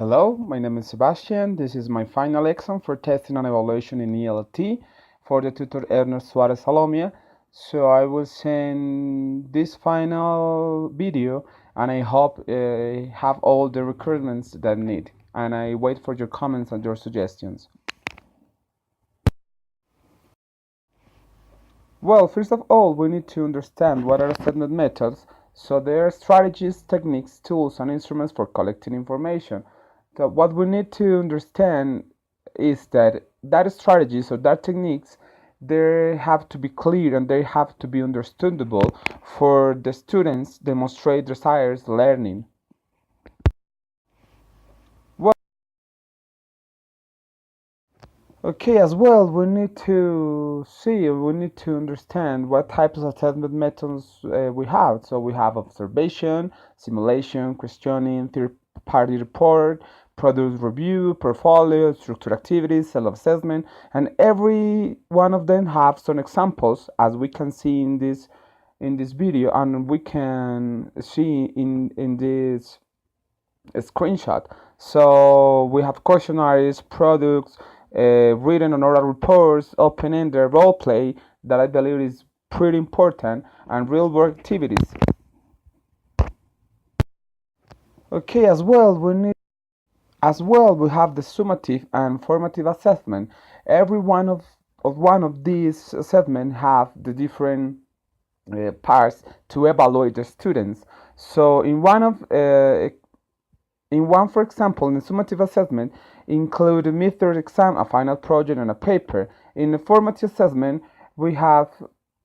Hello, my name is Sebastian. This is my final exam for testing and evaluation in ELT for the tutor Ernest Suarez Salomia. So I will send this final video and I hope have all the requirements that need. And I wait for your comments and your suggestions. Well, first of all, we need to understand what are assessment methods. So there are strategies, techniques, tools, and instruments for collecting information. So what we need to understand is that strategies or that techniques they have to be clear and they have to be understandable for the students demonstrate desires learning. Well, okay, as well, we need to understand what types of assessment methods we have. So we have observation, simulation, questioning, third-party report, product review, portfolio, structured activities, self-assessment, and every one of them have some examples, as we can see in this video, and we can see in this screenshot. So we have questionnaires, products, written and oral reports, open-ended role play that I believe is pretty important, and real-world activities. Okay, we have the summative and formative assessment. Every one of these assessments have the different parts to evaluate the students. So in one, for example, in the summative assessment, include a mid-term exam, a final project, and a paper. In the formative assessment, we have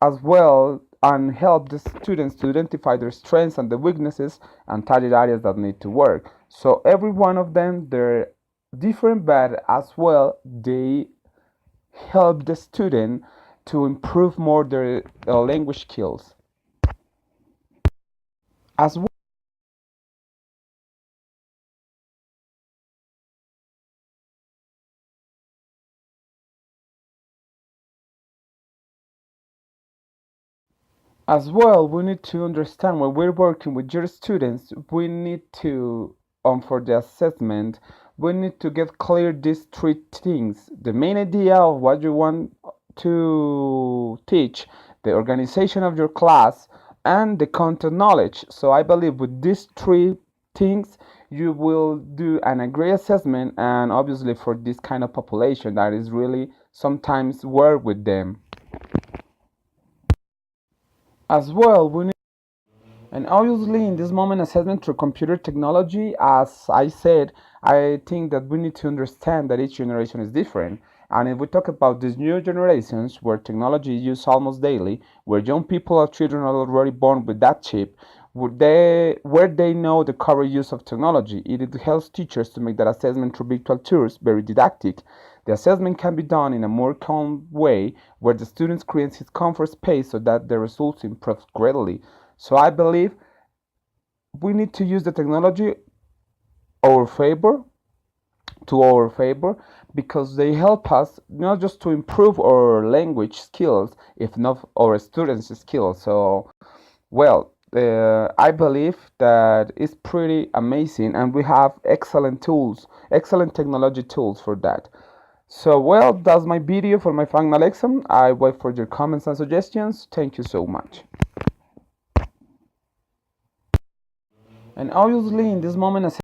as well and help the students to identify their strengths and the weaknesses and target areas that need to work. So every one of them, they're different, but as well, they help the student to improve more their language skills. As well, we need to understand when we're working with your students, we need to, for the assessment, we need to get clear these three things: the main idea of what you want to teach, the organization of your class, and the content knowledge. So I believe with these three things, you will do an agree assessment, and obviously for this kind of population that is really sometimes work with them. As well, we need, and obviously in this moment assessment through computer technology, as I said, I think that we need to understand that each generation is different. And if we talk about these new generations where technology is used almost daily, where young people or children are already born with that chip, where they know the correct use of technology, it helps teachers to make that assessment through virtual tours very didactic. The assessment can be done in a more calm way where the student creates his comfort space so that the results improve greatly. So I believe we need to use the technology our favor to our favor because they help us not just to improve our language skills, if not our students' skills. So, well, I believe that it's pretty amazing, and we have excellent tools, excellent technology tools for that. So, well, that's my video for my final exam. I wait for your comments and suggestions. Thank you so much. And obviously, in this moment,